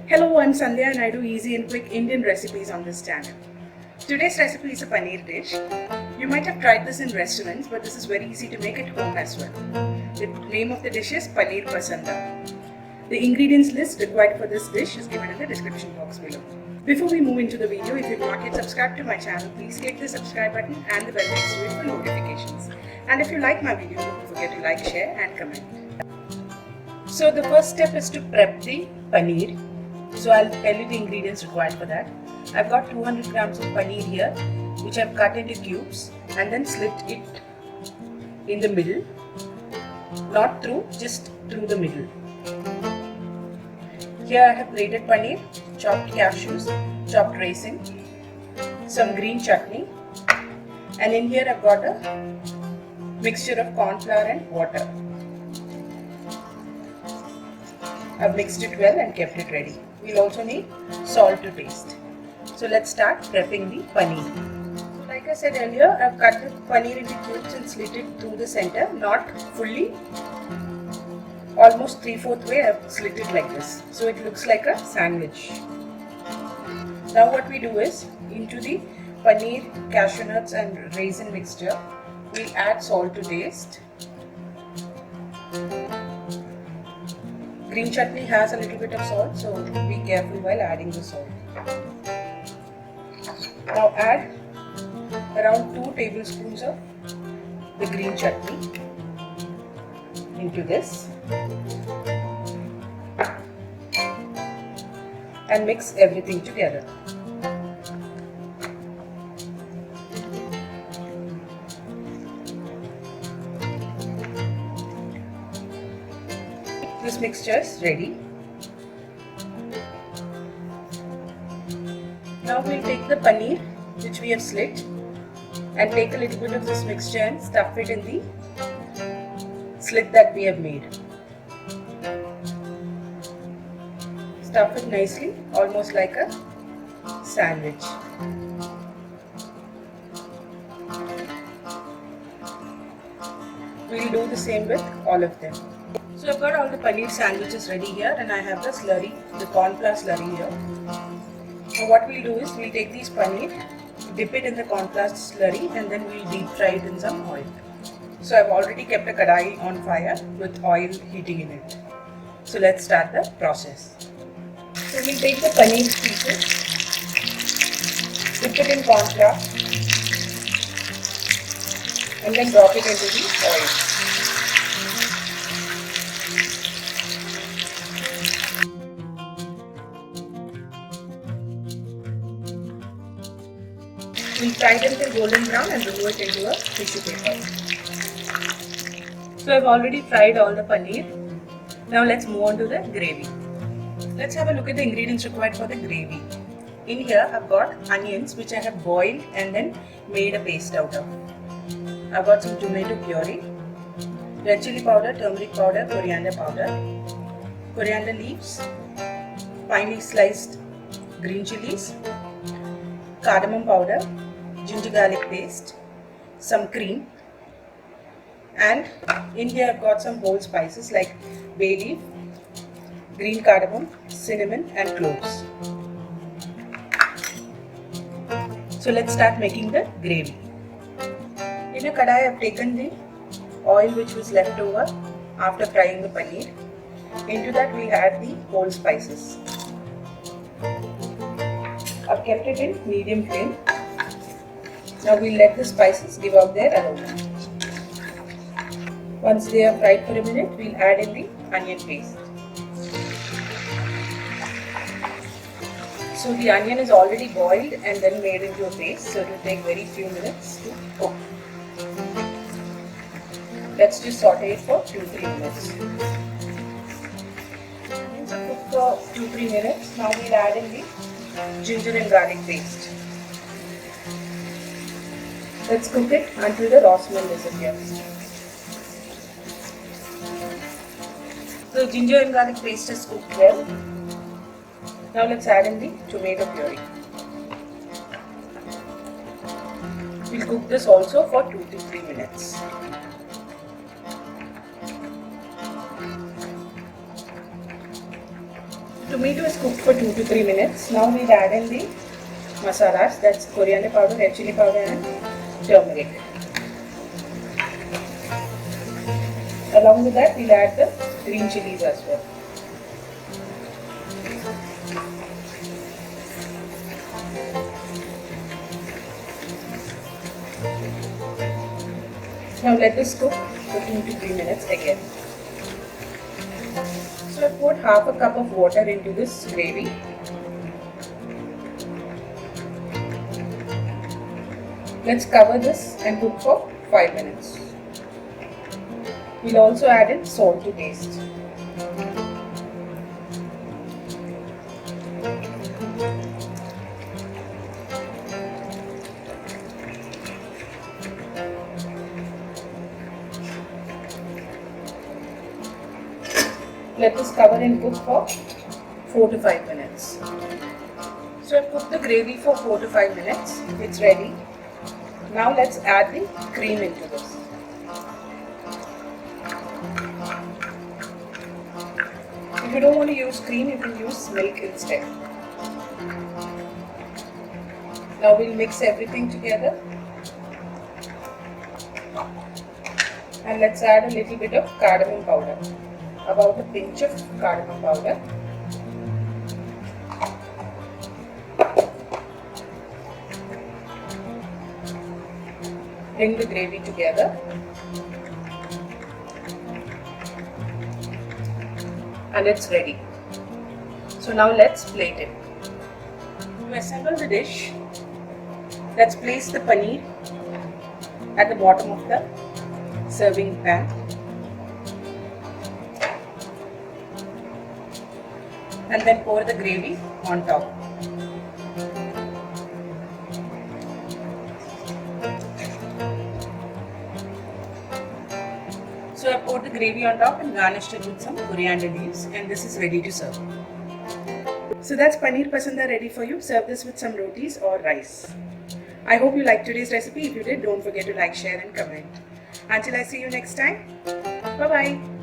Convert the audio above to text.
Hello, I'm Sandhya and I do easy and quick Indian recipes on this channel. Today's recipe is a paneer dish. You might have tried this in restaurants, but this is very easy to make at home as well. The name of the dish is Paneer Pasanda. The ingredients list required for this dish is given in the description box below. Before we move into the video, if you've not yet subscribed to my channel, please click the subscribe button and the bell next to it for notifications. And if you like my video, don't forget to like, share and comment. So the first step is to prep the paneer. So I'll tell you the ingredients required for that. I've got 200 grams of paneer here, which I've cut into cubes and then slit it in the middle. Not through, just through the middle. Here I have grated paneer, chopped cashews, chopped raisin, some green chutney, and in here I've got a mixture of corn flour and water. I've mixed it well and kept it ready. We'll also need salt to taste. So let's start prepping the paneer. So like I said earlier, I've cut the paneer into cubes and slit it through the center, not fully. Almost 3/4 way I've slit it like this. So it looks like a sandwich. Now what we do is, into the paneer, cashew nuts and raisin mixture, we'll add salt to taste. Green chutney has a little bit of salt, so be careful while adding the salt. Now add around 2 tablespoons of the green chutney into this and mix everything together. This mixture is ready. Now we'll take the paneer which we have slit and take a little bit of this mixture and stuff it in the slit that we have made. Stuff it nicely, almost like a sandwich. We'll do the same with all of them. So I've got all the paneer sandwiches ready here and I have the slurry, the corn flour slurry here. Now what we'll do is we'll take these paneer, dip it in the corn flour slurry and then we'll deep fry it in some oil. So I've already kept a kadai on fire with oil heating in it. So let's start the process. So we'll take the paneer pieces, dip it in corn flour and then drop it into the oil. We'll fry them till golden brown and remove it into a tissue paper. So I've already fried all the paneer. Now let's move on to the gravy. Let's have a look at the ingredients required for the gravy. In here I've got onions which I have boiled and then made a paste out of. I've got some tomato puree, red chili powder, turmeric powder, coriander leaves, finely sliced green chilies, cardamom powder, ginger garlic paste, some cream, and in here I've got some whole spices like bay leaf, green cardamom, cinnamon and cloves. So let's start making the gravy. In a kadai I've taken the oil which was left over after frying the paneer. Into that we add the whole spices. I've kept it in medium flame. Now we'll let the spices give out their aroma. Once they are fried for a minute, we'll add in the onion paste. So the onion is already boiled and then made into a paste, so it will take very few minutes to cook. Let's just saute it for 2-3 minutes. Onions are cooked for 2-3 minutes. Now we'll add in the ginger and garlic paste. Let's cook it until the raw smell disappears. The ginger and garlic paste is cooked well. Now let's add in the tomato puree. We'll cook this also for 2 to 3 minutes. tomato is cooked for 2 to 3 minutes. Now we'll add in the masalas, that's coriander powder, red chili powder and turmeric. Along with that, we'll add the green chilies as well. Now let this cook for 2 to 3 minutes again. So I poured half a cup of water into this gravy. Let's cover this and cook for 5 minutes. We'll also add in salt to taste. Let this cover and cook for 4 to 5 minutes. So I've cooked the gravy for 4 to 5 minutes. It's ready. Now let's add the cream into this. If you don't want to use cream, you can use milk instead. Now we'll mix everything together. And let's add a little bit of cardamom powder. About a pinch of cardamom powder. Bring the gravy together. And it's ready. So now let's plate it. To assemble the dish, let's place the paneer at the bottom of the serving pan. And then pour the gravy on top. So I poured the gravy on top and garnished it with some coriander leaves, and this is ready to serve. So that's Paneer Pasanda ready for you. Serve this with some rotis or rice. I hope you liked today's recipe. If you did, don't forget to like, share and comment. Until I see you next time, bye bye.